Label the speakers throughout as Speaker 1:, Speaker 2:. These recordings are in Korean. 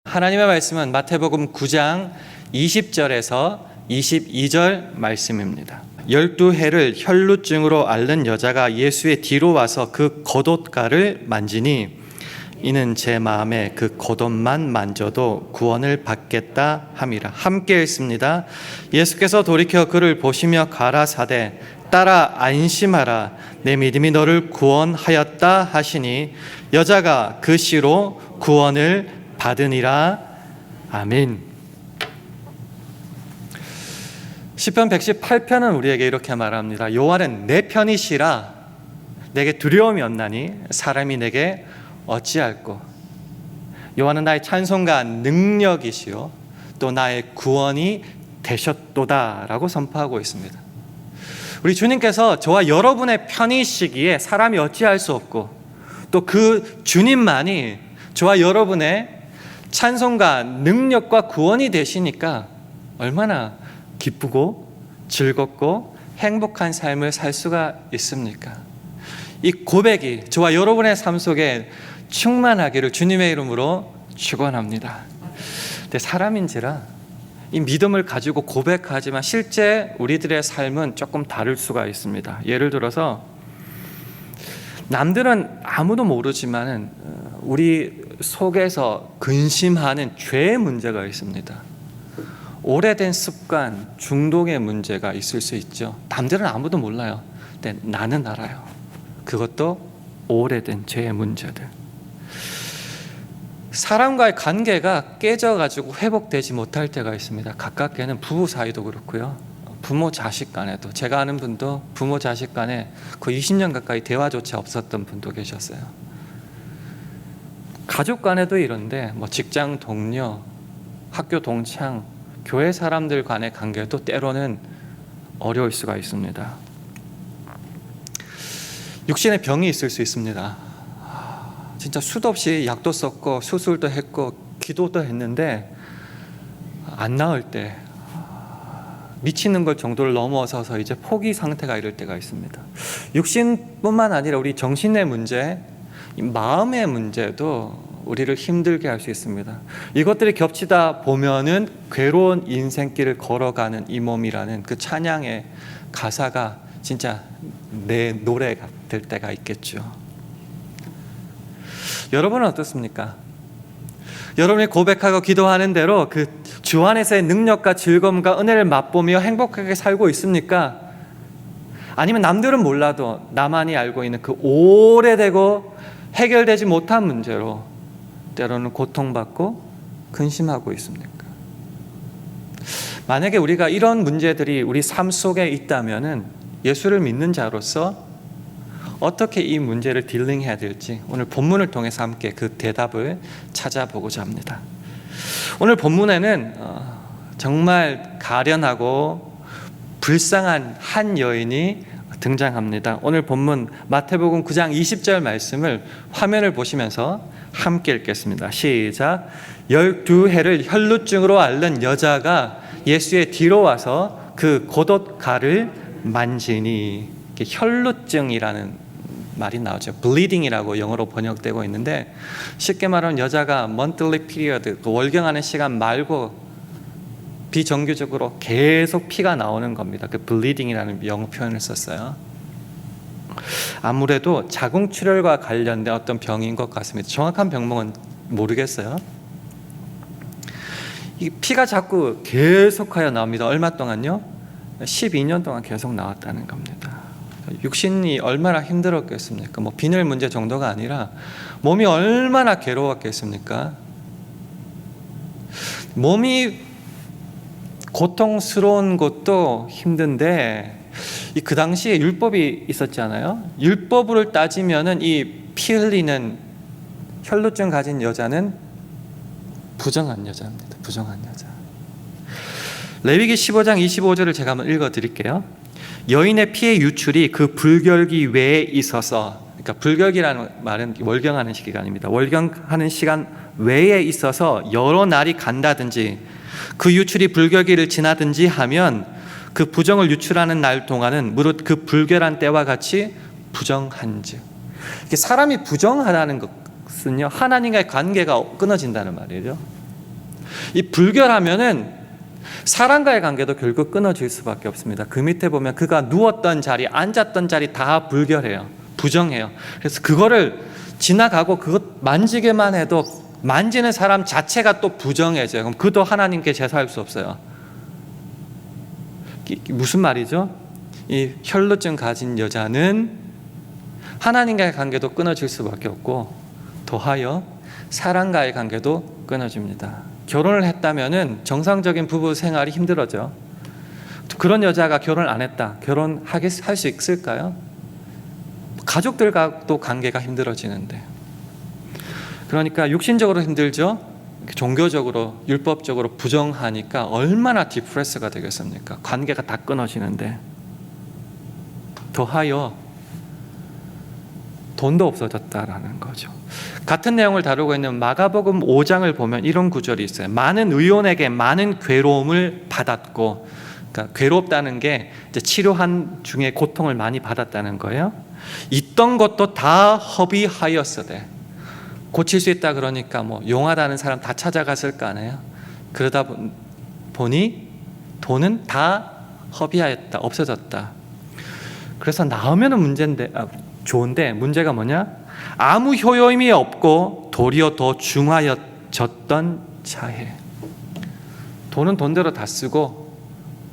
Speaker 1: 하나님의 말씀은 마태복음 9장 20절에서 22절 말씀입니다. 12해를 혈루증으로 앓는 여자가 예수의 뒤로 와서 그 겉옷가를 만지니 이는 제 마음에 그 겉옷만 만져도 구원을 받겠다 함이라. 함께 읽습니다. 예수께서 돌이켜 그를 보시며 가라사대 따라 안심하라 내 믿음이 너를 구원하였다 하시니 여자가 그 씨로 구원을 받으니라. 아멘. 시편 118편은 우리에게 이렇게 말합니다. 여호와는 내 편이시라 내게 두려움이 없나니 사람이 내게 어찌할꼬. 여호와는 나의 찬송과 능력이시요 또 나의 구원이 되셨도다 라고 선포하고 있습니다. 우리 주님께서 저와 여러분의 편이시기에 사람이 어찌할 수 없고 또 그 주님만이 저와 여러분의 찬송과 능력과 구원이 되시니까 얼마나 기쁘고 즐겁고 행복한 삶을 살 수가 있습니까? 이 고백이 저와 여러분의 삶 속에 충만하기를 주님의 이름으로 축원합니다. 근데 사람인지라 이 믿음을 가지고 고백하지만 실제 우리들의 삶은 조금 다를 수가 있습니다. 예를 들어서 남들은 아무도 모르지만은 우리 속에서 근심하는 죄의 문제가 있습니다. 오래된 습관, 중독의 문제가 있을 수 있죠. 남들은 아무도 몰라요. 근데 나는 알아요. 그것도 오래된 죄의 문제들. 사람과의 관계가 깨져가지고 회복되지 못할 때가 있습니다. 가깝게는 부부 사이도 그렇고요. 부모 자식 간에도. 제가 아는 분도 부모 자식 간에 거의 20년 가까이 대화조차 없었던 분도 계셨어요. 가족 간에도 이런데 뭐 직장 동료, 학교 동창, 교회 사람들 간의 관계도 때로는 어려울 수가 있습니다. 육신의 병이 있을 수 있습니다. 진짜 수도 없이 약도 썼고 수술도 했고 기도도 했는데 안 나을 때 미치는 걸 정도를 넘어서서 이제 포기 상태가 이럴 때가 있습니다. 육신뿐만 아니라 우리 정신의 문제, 마음의 문제도 우리를 힘들게 할 수 있습니다. 이것들이 겹치다 보면은 괴로운 인생길을 걸어가는 이 몸이라는 그 찬양의 가사가 진짜 내 노래가 될 때가 있겠죠. 여러분은 어떻습니까? 여러분이 고백하고 기도하는 대로 그 주 안에서의 능력과 즐거움과 은혜를 맛보며 행복하게 살고 있습니까? 아니면 남들은 몰라도 나만이 알고 있는 그 오래되고 해결되지 못한 문제로 때로는 고통받고 근심하고 있습니까? 만약에 우리가 이런 문제들이 우리 삶 속에 있다면은 예수를 믿는 자로서 어떻게 이 문제를 딜링해야 될지 오늘 본문을 통해서 함께 그 대답을 찾아보고자 합니다. 오늘 본문에는 정말 가련하고 불쌍한 한 여인이 등장합니다. 오늘 본문 마태복음 9장 20절 말씀을 화면을 보시면서 함께 읽겠습니다. 시작. 12해를 혈루증으로 앓는 여자가 예수의 뒤로 와서 그 겉옷가를 만지니. 혈루증이라는 말이 나오죠. bleeding이라고 영어로 번역되고 있는데 쉽게 말하면 여자가 monthly period, 그 월경하는 시간 말고 비정규적으로 계속 피가 나오는 겁니다. 그 bleeding이라는 영어 표현을 썼어요. 아무래도 자궁출혈과 관련된 어떤 병인 것 같습니다. 정확한 병명은 모르겠어요. 이 피가 자꾸 계속하여 나옵니다. 얼마 동안요? 12년 동안 계속 나왔다는 겁니다. 육신이 얼마나 힘들었겠습니까? 뭐 빈혈 문제 정도가 아니라 몸이 얼마나 괴로웠겠습니까? 몸이 고통스러운 것도 힘든데 그 당시에 율법이 있었잖아요. 율법을 따지면은 이 피 흘리는 혈루증 가진 여자는 부정한 여자입니다. 부정한 여자. 레위기 15장 25절을 제가 한번 읽어 드릴게요. 여인의 피의 유출이 그 불결기 외에 있어서, 그러니까 불결기라는 말은 월경하는 시기가 아닙니다. 월경하는 시간 외에 있어서 여러 날이 간다든지 그 유출이 불결기를 지나든지 하면 그 부정을 유출하는 날 동안은 무릇 그 불결한 때와 같이 부정한즉. 사람이 부정하다는 것은요, 하나님과의 관계가 끊어진다는 말이죠. 이 불결하면은 사람과의 관계도 결국 끊어질 수밖에 없습니다. 그 밑에 보면 그가 누웠던 자리, 앉았던 자리 다 불결해요. 부정해요. 그래서 그거를 지나가고 그것 만지기만 해도 만지는 사람 자체가 또 부정해져요. 그럼 그도 하나님께 제사할 수 없어요. 무슨 말이죠? 이 혈루증 가진 여자는 하나님과의 관계도 끊어질 수밖에 없고 더하여 사람과의 관계도 끊어집니다. 결혼을 했다면은 정상적인 부부 생활이 힘들어져. 그런 여자가 결혼 안 했다. 결혼할 수 있을까요? 가족들과도 관계가 힘들어지는데. 그러니까 육신적으로 힘들죠. 종교적으로 율법적으로 부정하니까 얼마나 디프레스가 되겠습니까? 관계가 다 끊어지는데. 더하여 돈도 없어졌다라는 거죠. 같은 내용을 다루고 있는 마가복음 5장을 보면 이런 구절이 있어요. 많은 의원에게 많은 괴로움을 받았고, 그러니까 괴롭다는 게 이제 치료한 중에 고통을 많이 받았다는 거예요. 있던 것도 다 허비하였으되. 고칠 수 있다 그러니까 뭐 용하다는 사람 다 찾아갔을 거 아니에요. 그러다 보니 돈은 다 허비하였다, 없어졌다. 그래서 나오면은 좋은데 문제가 뭐냐? 아무 효용이 없고 도리어 더 중하여졌던 자해. 돈은 돈대로 다 쓰고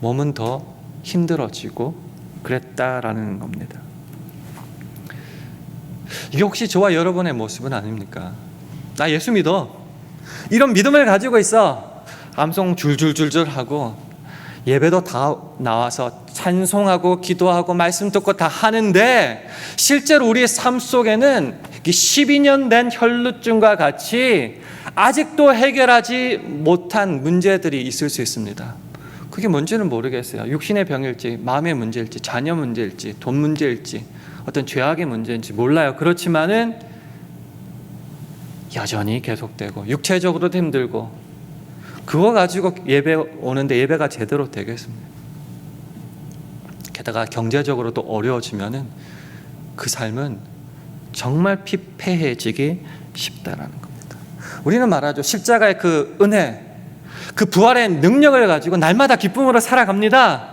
Speaker 1: 몸은 더 힘들어지고 그랬다라는 겁니다. 이게 혹시 저와 여러분의 모습은 아닙니까? 나 예수 믿어. 이런 믿음을 가지고 있어. 암송 줄줄줄줄 하고 예배도 다 나와서 찬송하고 기도하고 말씀 듣고 다 하는데 실제로 우리의 삶 속에는 12년 된 혈루증과 같이 아직도 해결하지 못한 문제들이 있을 수 있습니다. 그게 뭔지는 모르겠어요. 육신의 병일지, 마음의 문제일지, 자녀 문제일지, 돈 문제일지, 어떤 죄악의 문제인지 몰라요. 그렇지만은 여전히 계속되고 육체적으로도 힘들고 그거 가지고 예배 오는데 예배가 제대로 되겠습니다. 게다가 경제적으로도 어려워지면은 그 삶은 정말 피폐해지기 쉽다라는 겁니다. 우리는 말하죠. 십자가의 그 은혜, 그 부활의 능력을 가지고 날마다 기쁨으로 살아갑니다.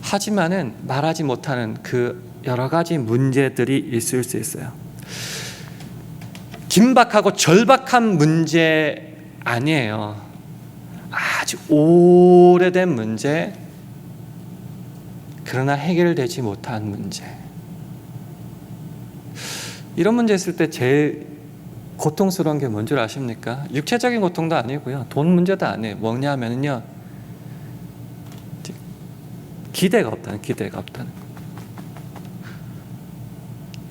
Speaker 1: 하지만은 말하지 못하는 그 여러 가지 문제들이 있을 수 있어요. 긴박하고 절박한 문제 아니에요. 아주 오래된 문제, 그러나 해결되지 못한 문제. 이런 문제 있을 때 제일 고통스러운 게 뭔 줄 아십니까? 육체적인 고통도 아니고요. 돈 문제도 아니에요. 뭐냐면요. 기대가 없다는 거.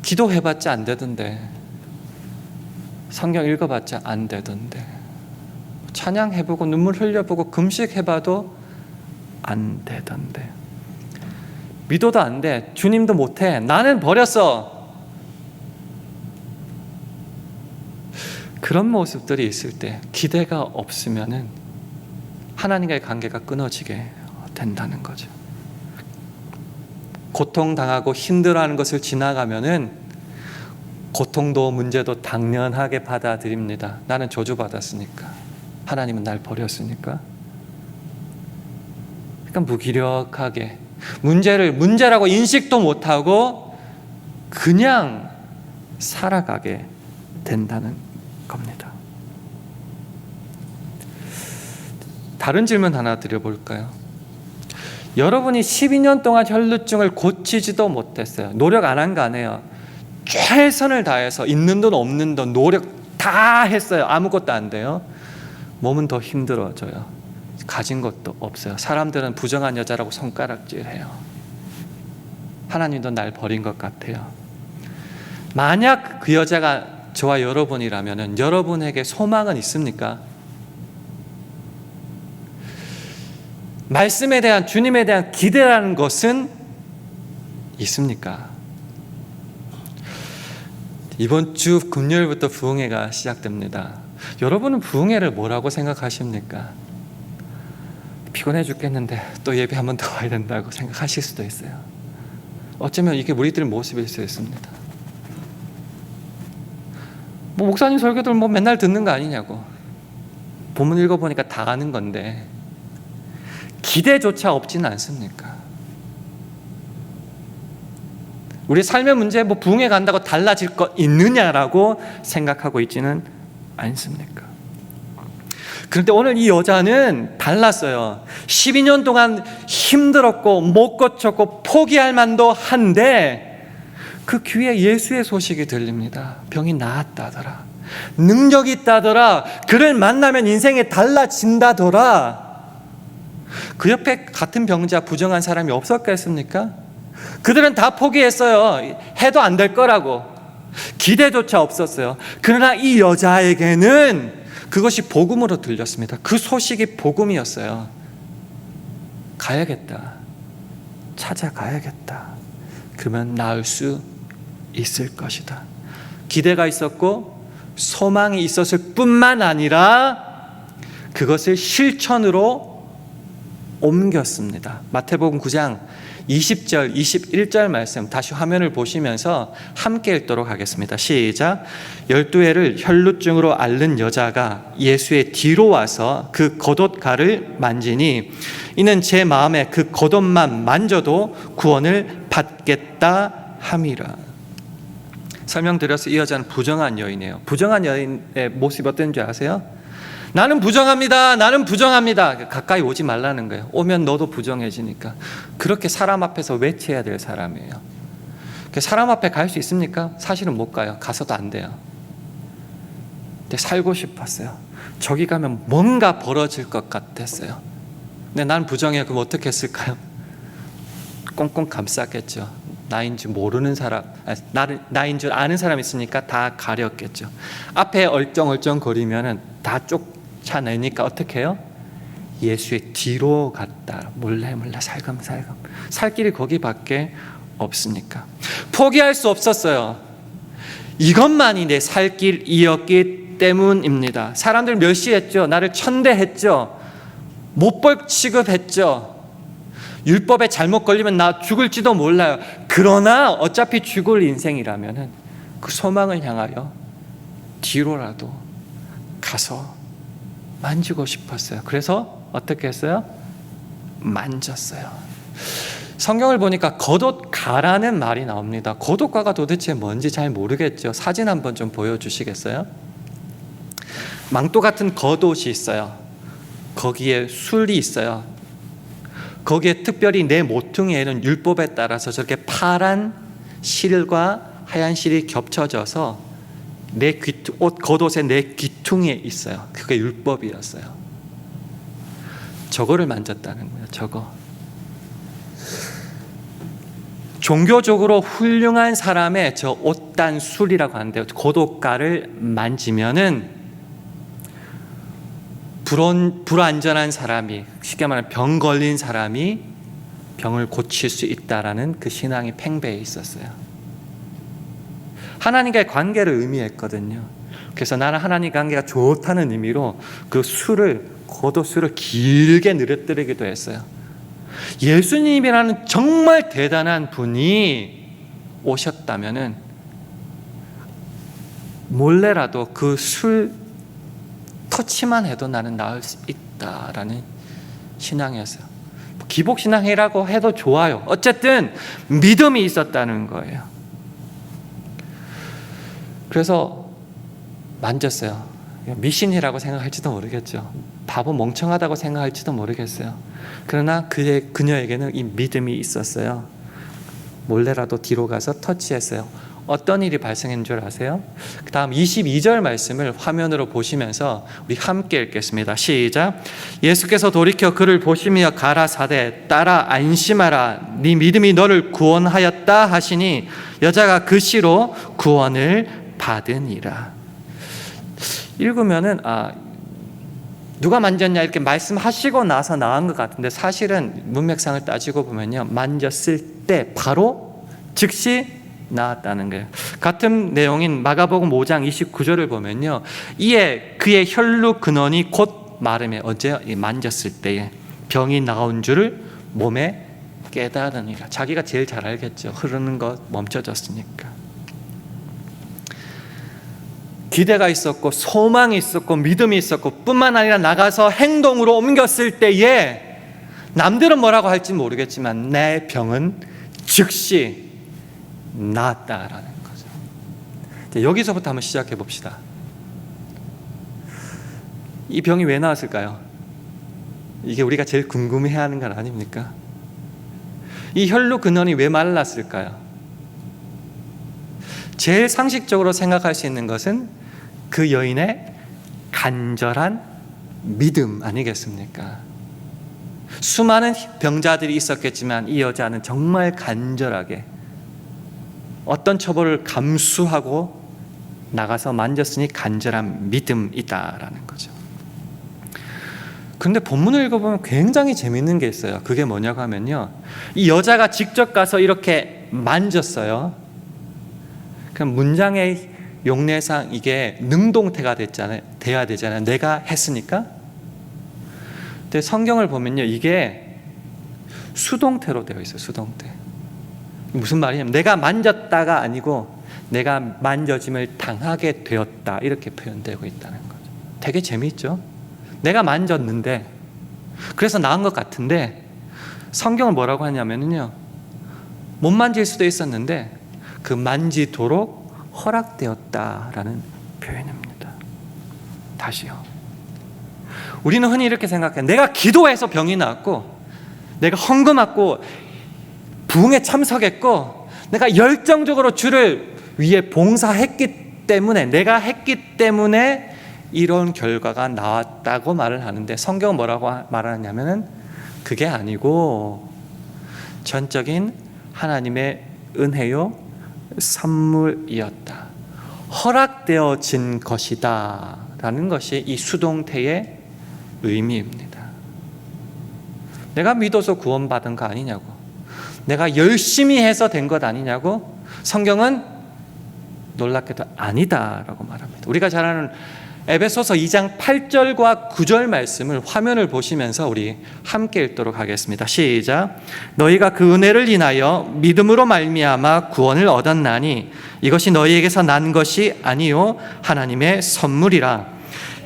Speaker 1: 기도해봤자 안 되던데. 성경 읽어봤자 안 되던데. 찬양해보고 눈물 흘려보고 금식해봐도 안 되던데. 믿어도 안 돼. 주님도 못해. 나는 버렸어. 그런 모습들이 있을 때 기대가 없으면은 하나님과의 관계가 끊어지게 된다는 거죠. 고통당하고 힘들어하는 것을 지나가면은 고통도 문제도 당연하게 받아들입니다. 나는 저주받았으니까. 하나님은 날 버렸으니까. 그러니까 무기력하게 문제를 문제라고 인식도 못하고 그냥 살아가게 된다는 겁니다. 다른 질문 하나 드려볼까요? 여러분이 12년 동안 혈루증을 고치지도 못했어요. 노력 안 한 거 아니에요. 최선을 다해서 있는 돈 없는 돈 노력 다 했어요. 아무것도 안 돼요. 몸은 더 힘들어져요. 가진 것도 없어요. 사람들은 부정한 여자라고 손가락질해요. 하나님도 날 버린 것 같아요. 만약 그 여자가 저와 여러분이라면 여러분에게 소망은 있습니까? 말씀에 대한 주님에 대한 기대라는 것은 있습니까? 이번 주 금요일부터 부흥회가 시작됩니다. 여러분은 부흥회를 뭐라고 생각하십니까? 피곤해 죽겠는데 또 예배 한 번 더 와야 된다고 생각하실 수도 있어요. 어쩌면 이게 우리들의 모습일 수 있습니다. 목사님 설교들 맨날 듣는 거 아니냐고. 본문 읽어보니까 다 아는 건데 기대조차 없지는 않습니까? 우리 삶의 문제 뭐 부흥회 간다고 달라질 거 있느냐라고 생각하고 있지는 않습니까? 그런데 오늘 이 여자는 달랐어요. 12년 동안 힘들었고 못 고쳤고 포기할 만도 한데 그 귀에 예수의 소식이 들립니다. 병이 나았다더라. 능력이 있다더라. 그를 만나면 인생이 달라진다더라. 그 옆에 같은 병자 부정한 사람이 없었겠습니까? 그들은 다 포기했어요. 해도 안 될 거라고. 기대조차 없었어요. 그러나 이 여자에게는 그것이 복음으로 들렸습니다. 그 소식이 복음이었어요. 가야겠다. 찾아가야겠다. 그러면 나을 수 있을 것이다. 기대가 있었고 소망이 있었을 뿐만 아니라 그것을 실천으로 옮겼습니다. 마태복음 9장 20절, 21절 말씀 다시 화면을 보시면서 함께 읽도록 하겠습니다. 시작. 12해를 혈루증으로 앓는 여자가 예수의 뒤로 와서 그 겉옷가를 만지니 이는 제 마음에 그 겉옷만 만져도 구원을 받겠다 함이라. 설명드려서 이 여자는 부정한 여인이에요. 부정한 여인의 모습이 어떤 줄 아세요? 나는 부정합니다. 나는 부정합니다. 가까이 오지 말라는 거예요. 오면 너도 부정해지니까. 그렇게 사람 앞에서 외쳐야 될 사람이에요. 사람 앞에 갈 수 있습니까? 사실은 못 가요. 가서도 안 돼요. 근데 살고 싶었어요. 저기 가면 뭔가 벌어질 것 같았어요. 근데 난 부정해. 그럼 어떻게 했을까요? 꽁꽁 감쌌겠죠. 나인 줄 모르는 사람, 나인 줄 아는 사람 있으니까 다 가렸겠죠. 앞에 얼쩡얼쩡 거리면은 다 쫓아내니까 어떻게 해요? 예수의 뒤로 갔다. 몰래 살금살금. 살 길이 거기밖에 없으니까. 포기할 수 없었어요. 이것만이 내 살 길이었기 때문입니다. 사람들 멸시했죠. 나를 천대했죠. 못볼 취급했죠. 율법에 잘못 걸리면 나 죽을지도 몰라요. 그러나 어차피 죽을 인생이라면 그 소망을 향하여 뒤로라도 가서 만지고 싶었어요. 그래서 어떻게 했어요? 만졌어요. 성경을 보니까 겉옷가라는 말이 나옵니다. 겉옷가가 도대체 뭔지 잘 모르겠죠. 사진 한번 좀 보여주시겠어요? 망토 같은 겉옷이 있어요. 거기에 술이 있어요. 거기에 특별히 내 모퉁이에는 율법에 따라서 저렇게 파란 실과 하얀 실이 겹쳐져서 내 옷 겉옷의 내 귀퉁이에 있어요. 그게 율법이었어요. 저거를 만졌다는 거예요. 저거. 종교적으로 훌륭한 사람의 저 옷단 술이라고 하는데요. 겉옷가를 만지면은 불완전한 사람이, 쉽게 말하면 병 걸린 사람이 병을 고칠 수 있다라는 그 신앙이 팽배해 있었어요. 하나님과의 관계를 의미했거든요. 그래서 나는 하나님 관계가 좋다는 의미로 그 겉옷술을 길게 늘어뜨리기도 했어요. 예수님이라는 정말 대단한 분이 오셨다면은 몰래라도 그 술 터치만 해도 나는 나을 수 있다라는 신앙이었어요. 기복신앙이라고 해도 좋아요. 어쨌든 믿음이 있었다는 거예요. 그래서 만졌어요. 미신이라고 생각할지도 모르겠죠. 바보 멍청하다고 생각할지도 모르겠어요. 그러나 그녀에게는 이 믿음이 있었어요. 몰래라도 뒤로 가서 터치했어요. 어떤 일이 발생한 줄 아세요? 그 다음 22절 말씀을 화면으로 보시면서 우리 함께 읽겠습니다. 시작. 예수께서 돌이켜 그를 보시며 가라사대 따라 안심하라 네 믿음이 너를 구원하였다 하시니 여자가 그 시로 구원을 받으니라. 읽으면은 누가 만졌냐 이렇게 말씀하시고 나서 나온 것 같은데 사실은 문맥상을 따지고 보면요, 만졌을 때 바로 즉시 나았다는 거예요. 같은 내용인 마가복음 5장 29절을 보면요, 이에 그의 혈루 근원이 곧 마름에, 어제 만졌을 때에 병이 나온 줄을 몸에 깨달으니라. 자기가 제일 잘 알겠죠. 흐르는 것 멈춰졌으니까. 기대가 있었고 소망이 있었고 믿음이 있었고 뿐만 아니라 나가서 행동으로 옮겼을 때에 남들은 뭐라고 할지 모르겠지만 내 병은 즉시 나았다라는 거죠. 여기서부터 한번 시작해 봅시다. 이 병이 왜 나았을까요? 이게 우리가 제일 궁금해하는 건 아닙니까? 이 혈루 근원이 왜 말랐을까요? 제일 상식적으로 생각할 수 있는 것은 그 여인의 간절한 믿음 아니겠습니까? 수많은 병자들이 있었겠지만 이 여자는 정말 간절하게 어떤 처벌을 감수하고 나가서 만졌으니 간절한 믿음이다라는 거죠. 그런데 본문을 읽어보면 굉장히 재밌는 게 있어요. 그게 뭐냐고 하면요, 이 여자가 직접 가서 이렇게 만졌어요. 그럼 문장의 용례상 이게 능동태가 돼야 되잖아요. 내가 했으니까. 근데 성경을 보면요, 이게 수동태로 되어 있어요. 수동태. 무슨 말이냐면 내가 만졌다가 아니고 내가 만져짐을 당하게 되었다, 이렇게 표현되고 있다는 거죠. 되게 재미있죠? 내가 만졌는데, 그래서 나은 것 같은데 성경은 뭐라고 하냐면요, 못 만질 수도 있었는데 그 만지도록 허락되었다라는 표현입니다. 다시요. 우리는 흔히 이렇게 생각해요. 내가 기도해서 병이 나았고, 내가 헌금하고 부흥에 참석했고, 내가 열정적으로 주를 위해 봉사했기 때문에, 내가 했기 때문에 이런 결과가 나왔다고 말을 하는데, 성경은 뭐라고 말하냐면은 그게 아니고 전적인 하나님의 은혜요 선물이었다, 허락되어진 것이다 라는 것이 이 수동태의 의미입니다. 내가 믿어서 구원받은 거 아니냐고, 내가 열심히 해서 된 것 아니냐고, 성경은 놀랍게도 아니다라고 말합니다. 우리가 잘 아는 에베소서 2장 8절과 9절 말씀을 화면을 보시면서 우리 함께 읽도록 하겠습니다. 시작. 너희가 그 은혜를 인하여 믿음으로 말미암아 구원을 얻었나니 이것이 너희에게서 난 것이 아니요 하나님의 선물이라.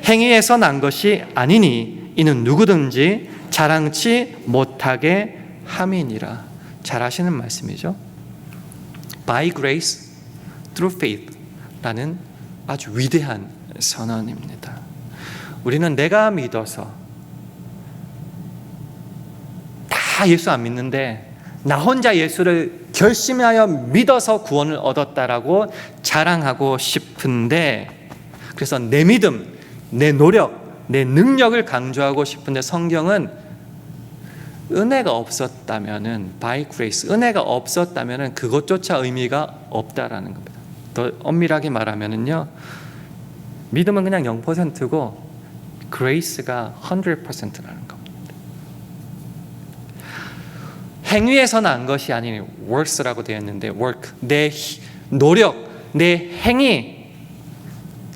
Speaker 1: 행위에서 난 것이 아니니 이는 누구든지 자랑치 못하게 함이니라. 잘 아시는 말씀이죠. By grace through faith 라는 아주 위대한 선언입니다. 우리는 내가 믿어서, 다 예수 안 믿는데 나 혼자 예수를 결심하여 믿어서 구원을 얻었다라고 자랑하고 싶은데, 그래서 내 믿음, 내 노력, 내 능력을 강조하고 싶은데, 성경은 은혜가 없었다면은, by grace, 은혜가 없었다면은 그것조차 의미가 없다라는 겁니다. 더 엄밀하게 말하면은요, 믿음은 그냥 0%고 grace가 100%라는 겁니다. 행위에서 난 것이 아닌 works라고 되어 있는데, work, 내 노력, 내 행위,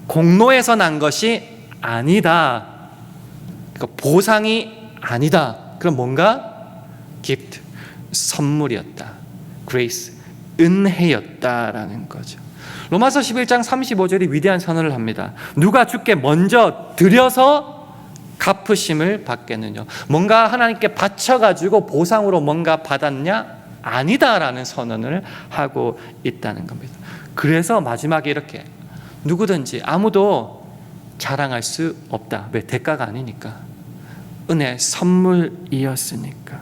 Speaker 1: 공로에서 난 것이 아니다. 그러니까 보상이 아니다. 그럼 뭔가? gift, 선물이었다. grace, 은혜였다라는 거죠. 로마서 11장 35절이 위대한 선언을 합니다. 누가 주께 먼저 드려서 갚으심을 받겠느냐. 뭔가 하나님께 바쳐가지고 보상으로 뭔가 받았냐? 아니다라는 선언을 하고 있다는 겁니다. 그래서 마지막에 이렇게, 누구든지 아무도 자랑할 수 없다. 왜? 대가가 아니니까. 은혜 선물이었으니까.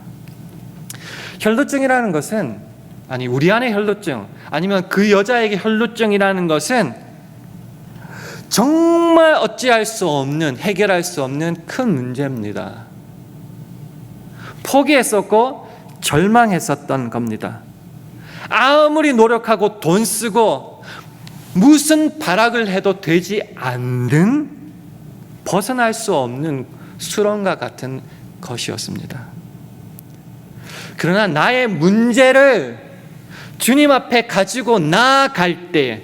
Speaker 1: 혈루증이라는 것은, 아니 우리 안에 혈루증, 아니면 그 여자에게 혈루증이라는 것은 정말 어찌할 수 없는, 해결할 수 없는 큰 문제입니다. 포기했었고 절망했었던 겁니다. 아무리 노력하고 돈 쓰고 무슨 발악을 해도 되지 않는, 벗어날 수 없는 수렁과 같은 것이었습니다. 그러나 나의 문제를 주님 앞에 가지고 나아갈 때,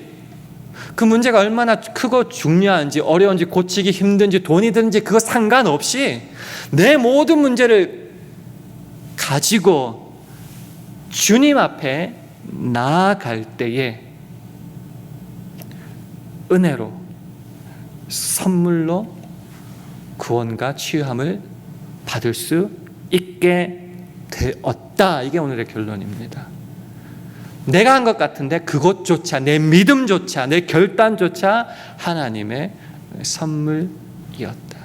Speaker 1: 그 문제가 얼마나 크고 중요한지, 어려운지, 고치기 힘든지, 돈이 드는지 그거 상관없이 내 모든 문제를 가지고 주님 앞에 나아갈 때에 은혜로 선물로 구원과 치유함을 받을 수 있게 되었다. 이게 오늘의 결론입니다. 내가 한 것 같은데 그것조차, 내 믿음조차, 내 결단조차 하나님의 선물이었다.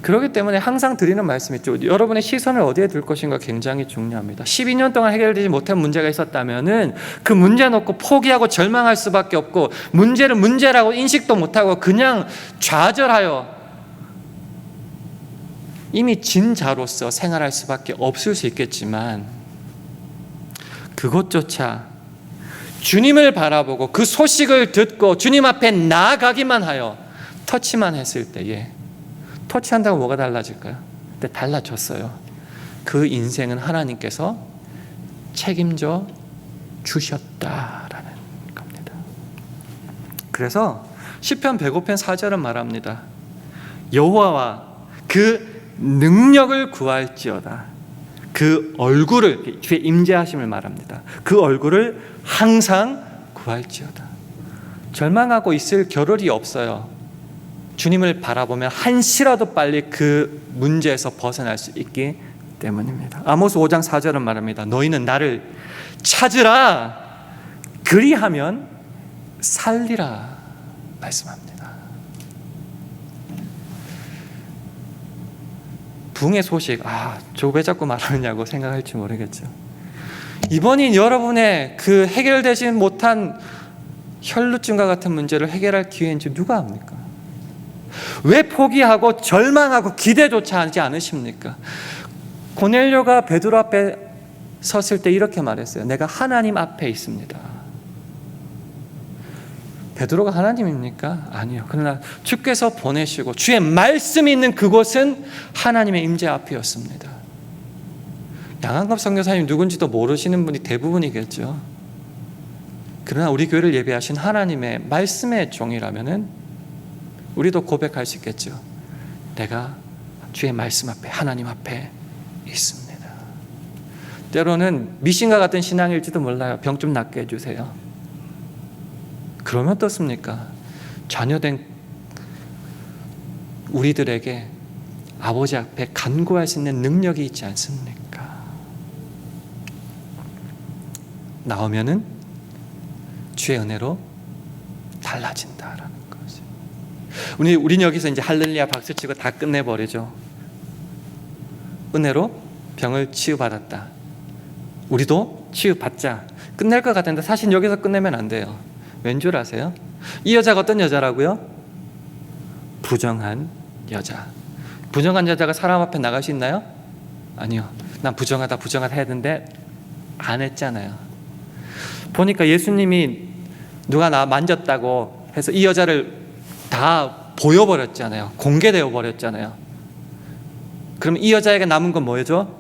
Speaker 1: 그렇기 때문에 항상 드리는 말씀이 있죠. 여러분의 시선을 어디에 둘 것인가 굉장히 중요합니다. 12년 동안 해결되지 못한 문제가 있었다면은 그 문제 놓고 포기하고 절망할 수밖에 없고, 문제를 문제라고 인식도 못하고 그냥 좌절하여 이미 진 자로서 생활할 수밖에 없을 수 있겠지만, 그것조차 주님을 바라보고 그 소식을 듣고 주님 앞에 나아가기만 하여 터치만 했을 때에, 터치한다고 뭐가 달라질까요? 근데 달라졌어요. 그 인생은 하나님께서 책임져 주셨다라는 겁니다. 그래서 시편 105편 4절은 말합니다. 여호와와 그 능력을 구할지어다. 그 얼굴을, 주의 임재하심을 말합니다. 그 얼굴을 항상 구할지어다. 절망하고 있을 겨를이 없어요. 주님을 바라보면 한시라도 빨리 그 문제에서 벗어날 수 있기 때문입니다. 아모스 5장 4절은 말합니다. 너희는 나를 찾으라. 그리하면 살리라 말씀합니다. 부흥의 소식, 저거 왜 자꾸 말하느냐고 생각할지 모르겠죠. 이번이 여러분의 그 해결되지 못한 혈루증과 같은 문제를 해결할 기회인지 누가 압니까? 왜 포기하고 절망하고 기대조차 하지 않으십니까? 고넬료가 베드로 앞에 섰을 때 이렇게 말했어요. 내가 하나님 앞에 있습니다. 베드로가 하나님입니까? 아니요. 그러나 주께서 보내시고 주의 말씀이 있는 그곳은 하나님의 임재 앞이었습니다. 양한갑 선교사님 누군지도 모르시는 분이 대부분이겠죠. 그러나 우리 교회를 예배하신 하나님의 말씀의 종이라면은 우리도 고백할 수 있겠죠. 내가 주의 말씀 앞에, 하나님 앞에 있습니다. 때로는 미신과 같은 신앙일지도 몰라요. 병 좀 낫게 해주세요. 그러면 어떻습니까? 자녀된 우리들에게 아버지 앞에 간구할 수 있는 능력이 있지 않습니까? 나오면은 주의 은혜로 달라진다라는 거죠. 우린 여기서 이제 할렐루야 박수치고 다 끝내버리죠. 은혜로 병을 치유받았다. 우리도 치유받자. 끝낼 것 같은데 사실 여기서 끝내면 안 돼요. 왠 줄 아세요? 이 여자가 어떤 여자라고요? 부정한 여자. 부정한 여자가 사람 앞에 나갈 수 있나요? 아니요. 난 부정하다 해야 되는데 안 했잖아요. 보니까 예수님이 누가 나 만졌다고 해서 이 여자를 다 보여버렸잖아요. 공개되어 버렸잖아요. 그럼 이 여자에게 남은 건 뭐죠?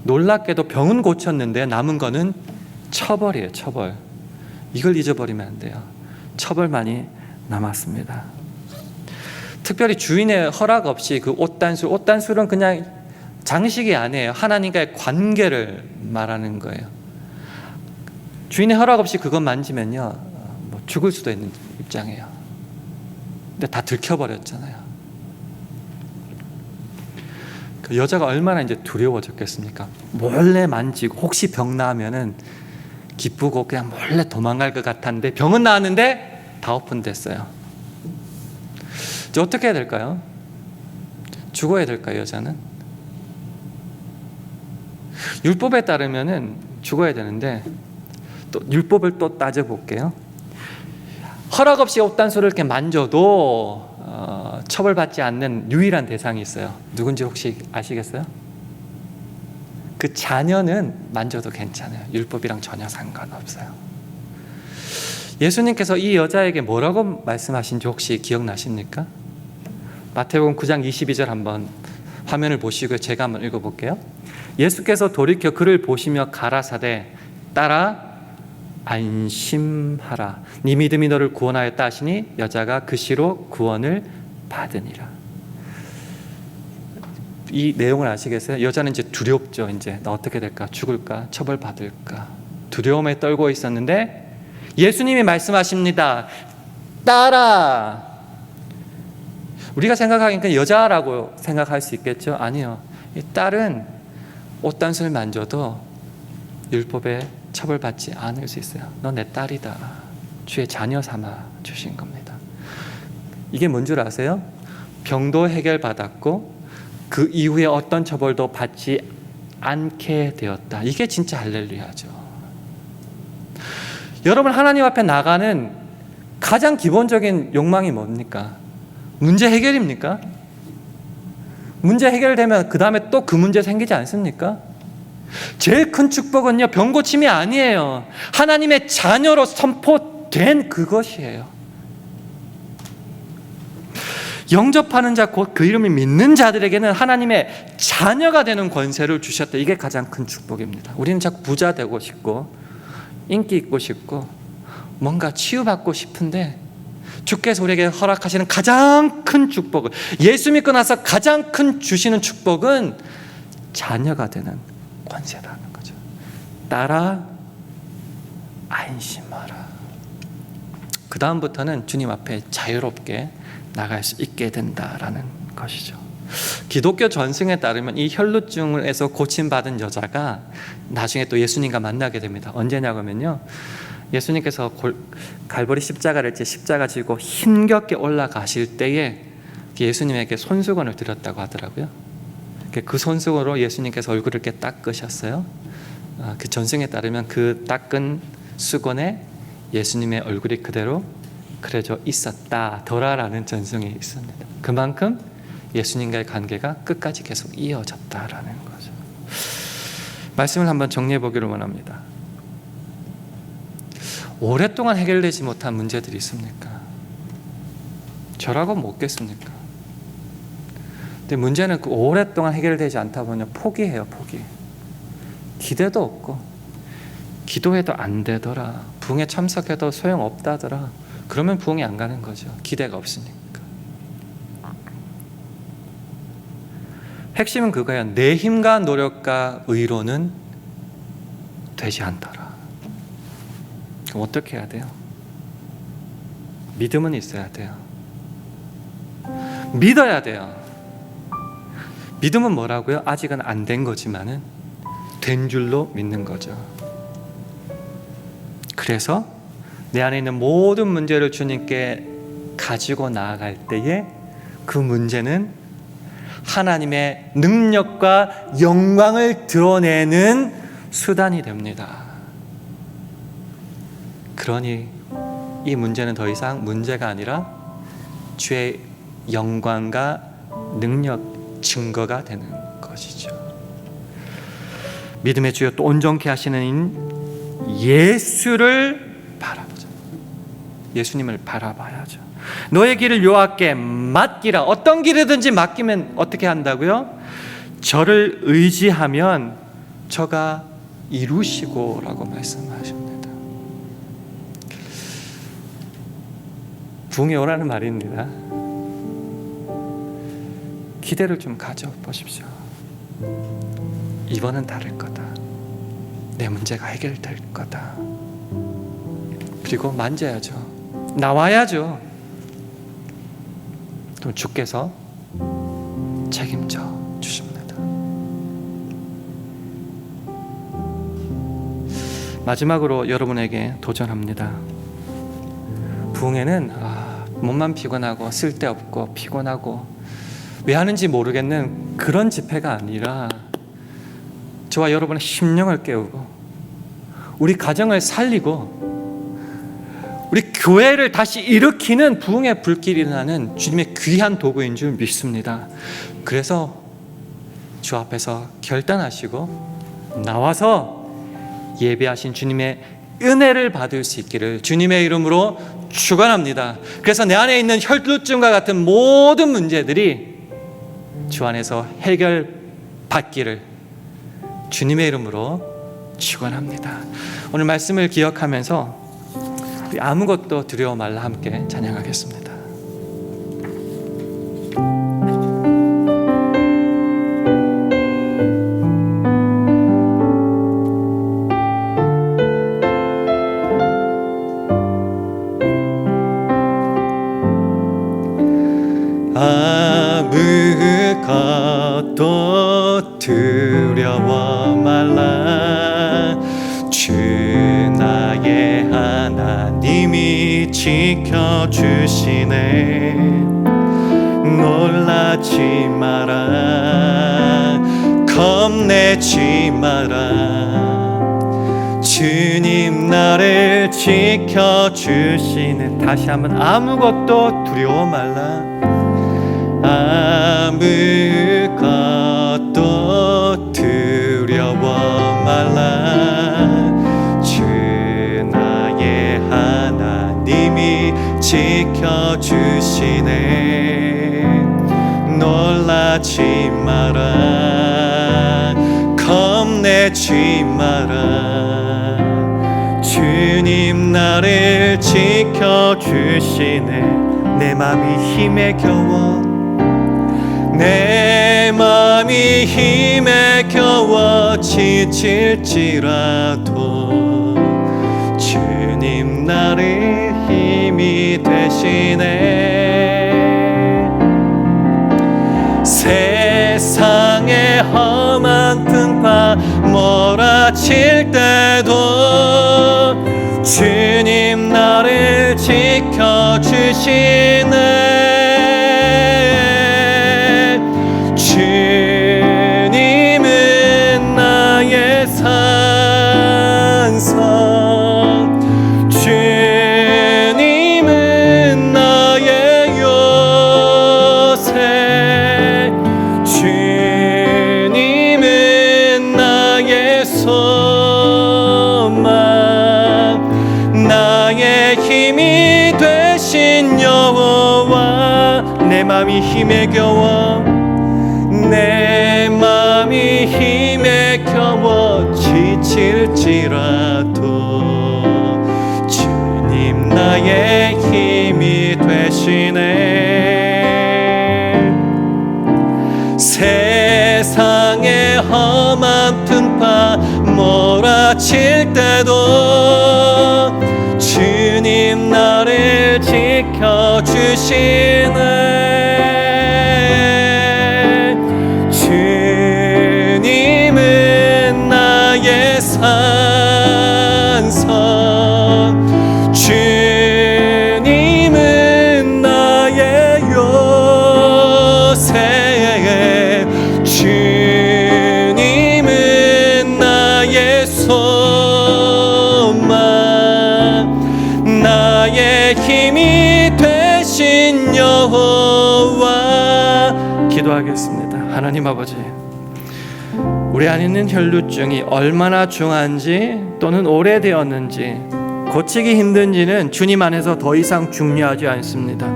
Speaker 1: 놀랍게도 병은 고쳤는데 남은 거는 처벌이에요. 처벌. 이걸 잊어버리면 안 돼요. 처벌만이 남았습니다. 특별히 주인의 허락 없이 그 옷단술은 그냥 장식이 아니에요. 하나님과의 관계를 말하는 거예요. 주인의 허락 없이 그것 만지면요, 죽을 수도 있는 입장이에요. 근데 다 들켜버렸잖아요. 그 여자가 얼마나 이제 두려워졌겠습니까? 몰래 만지고 혹시 병 나으면은 기쁘고 그냥 몰래 도망갈 것 같았는데 병은 나았는데 다 오픈됐어요. 이제 어떻게 해야 될까요? 죽어야 될까요, 여자는? 율법에 따르면은 죽어야 되는데 또 율법을 또 따져볼게요. 허락 없이 옷단소를 이렇게 만져도 처벌받지 않는 유일한 대상이 있어요. 누군지 혹시 아시겠어요? 그 자녀는 만져도 괜찮아요. 율법이랑 전혀 상관없어요. 예수님께서 이 여자에게 뭐라고 말씀하신지 혹시 기억나십니까? 마태복음 9장 22절 한번 화면을 보시고 제가 한번 읽어볼게요. 예수께서 돌이켜 그를 보시며 가라사대 따라 안심하라. 네 믿음이 너를 구원하였다 하시니 여자가 그 시로 구원을 받으니라. 이 내용을 아시겠어요? 여자는 이제 두렵죠. 이제 나 어떻게 될까? 죽을까? 처벌받을까? 두려움에 떨고 있었는데 예수님이 말씀하십니다. 딸아. 우리가 생각하기엔 그냥 여자라고 생각할 수 있겠죠? 아니요. 이 딸은 옷단수를 만져도 율법에 처벌받지 않을 수 있어요. 너 내 딸이다. 주의 자녀 삼아 주신 겁니다. 이게 뭔 줄 아세요? 병도 해결받았고 그 이후에 어떤 처벌도 받지 않게 되었다. 이게 진짜 할렐루야죠. 여러분, 하나님 앞에 나가는 가장 기본적인 욕망이 뭡니까? 문제 해결입니까? 문제 해결되면 그 다음에 또 그 문제 생기지 않습니까? 제일 큰 축복은요, 병 고침이 아니에요. 하나님의 자녀로 선포된 그것이에요. 영접하는 자, 곧 그 이름을 믿는 자들에게는 하나님의 자녀가 되는 권세를 주셨다. 이게 가장 큰 축복입니다. 우리는 자꾸 부자 되고 싶고 인기 있고 싶고 뭔가 치유받고 싶은데 주께서 우리에게 허락하시는 가장 큰 축복은, 예수 믿고 나서 가장 큰 주시는 축복은 자녀가 되는 권세라는 거죠. 딸아, 안심하라. 그 다음부터는 주님 앞에 자유롭게 나갈 수 있게 된다라는 것이죠. 기독교 전승에 따르면 이 혈루증에서 고침받은 여자가 나중에 또 예수님과 만나게 됩니다. 언제냐면요, 예수님께서 갈보리 십자가를 십자가 지고 힘겹게 올라가실 때에 예수님에게 손수건을 드렸다고 하더라고요. 그 손수건으로 예수님께서 얼굴을 이렇게 닦으셨어요. 그 전승에 따르면 그 닦은 수건에 예수님의 얼굴이 그대로 그려져 있었다더라라는 전승이 있습니다. 그만큼 예수님과의 관계가 끝까지 계속 이어졌다라는 거죠. 말씀을 한번 정리해 보기를 원합니다. 오랫동안 해결되지 못한 문제들이 있습니까? 저라고 묻겠습니까? 근데 문제는 그 오랫동안 해결되지 않다 보면 포기해요. 포기. 기대도 없고 기도해도 안 되더라, 부흥에 참석해도 소용없다더라. 그러면 부흥이 안 가는 거죠. 기대가 없으니까. 핵심은 그거예요. 내 힘과 노력과 의로는 되지 않더라. 그럼 어떻게 해야 돼요? 믿음은 있어야 돼요. 믿어야 돼요. 믿음은 뭐라고요? 아직은 안 된 거지만은 된 줄로 믿는 거죠. 그래서 내 안에 있는 모든 문제를 주님께 가지고 나아갈 때에 그 문제는 하나님의 능력과 영광을 드러내는 수단이 됩니다. 그러니 이 문제는 더 이상 문제가 아니라 주의 영광과 능력 증거가 되는 것이죠. 믿음의 주여 또 온전케 하시는 예수를 바라보자. 예수님을 바라봐야죠. 너의 길을 여호와께 맡기라. 어떤 길이든지 맡기면 어떻게 한다고요? 저를 의지하면 저가 이루시고 라고 말씀하십니다. 부흥이 오라는 말입니다. 기대를 좀 가져보십시오. 이번은 다를 거다. 내 문제가 해결될 거다. 그리고 만져야죠. 나와야죠. 그럼 주께서 책임져 주십니다. 마지막으로 여러분에게 도전합니다. 부흥회는 몸만 피곤하고 쓸데없고 피곤하고 왜 하는지 모르겠는 그런 집회가 아니라 저와 여러분의 심령을 깨우고 우리 가정을 살리고 우리 교회를 다시 일으키는 부흥의 불길이 나는 주님의 귀한 도구인 줄 믿습니다. 그래서 주 앞에서 결단하시고 나와서 예배하신 주님의 은혜를 받을 수 있기를 주님의 이름으로 축원합니다. 그래서 내 안에 있는 혈루증과 같은 모든 문제들이 주 안에서 해결받기를 주님의 이름으로 축원합니다. 오늘 말씀을 기억하면서 우리 아무것도 두려워 말라 함께 찬양하겠습니다. 아무것도 두려워 말라. 주 나의 하나님이 지켜주시네. 놀라지 마라, 겁내지 마라. 주님 나를 지켜주시네. 다시 한번 아무것도 두려워 말라. 아무것도 두려워 말라. 주 나의 하나님이 지켜주시네. 놀라지 마라, 겁내지 마라. 주님 나를 지켜주시네. 내 맘이 힘에 겨워, 내 맘이 힘에 겨워 지칠지라도 주님 나를 힘이 되시네. 세상의 험한 풍파 몰아칠 때도 주님 나를 지켜주시네. 주님은 나의 산성, 주님은 나의 요새, 주님은 나의 소망, 나의 힘이 되신 여호와. 내 맘이 힘에 겨워, 내 맘이 힘에 겨워 지칠지라도 주님 나의 힘이 되시네. 세상의 험한 풍파 몰아칠 때도 주님 나를 지켜주시네. 주님은 나의 산성, 주님은 나의 요새, 주님은 나의 소망, 나의 힘이 되신 여호와. 기도하겠습니다. 하나님 아버지, 우리 안에 있는 혈루증이 얼마나 중한지 또는 오래되었는지 고치기 힘든지는 주님 안에서 더 이상 중요하지 않습니다.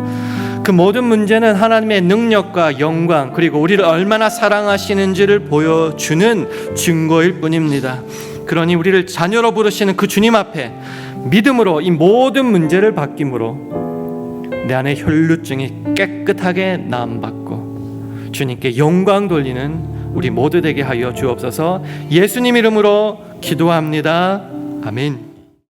Speaker 1: 그 모든 문제는 하나님의 능력과 영광 그리고 우리를 얼마나 사랑하시는지를 보여주는 증거일 뿐입니다. 그러니 우리를 자녀로 부르시는 그 주님 앞에 믿음으로 이 모든 문제를 바뀜으로 내 안에 혈루증이 깨끗하게 나음받고 주님께 영광 돌리는 우리 모두 되게 하여 주옵소서. 예수님 이름으로 기도합니다. 아멘.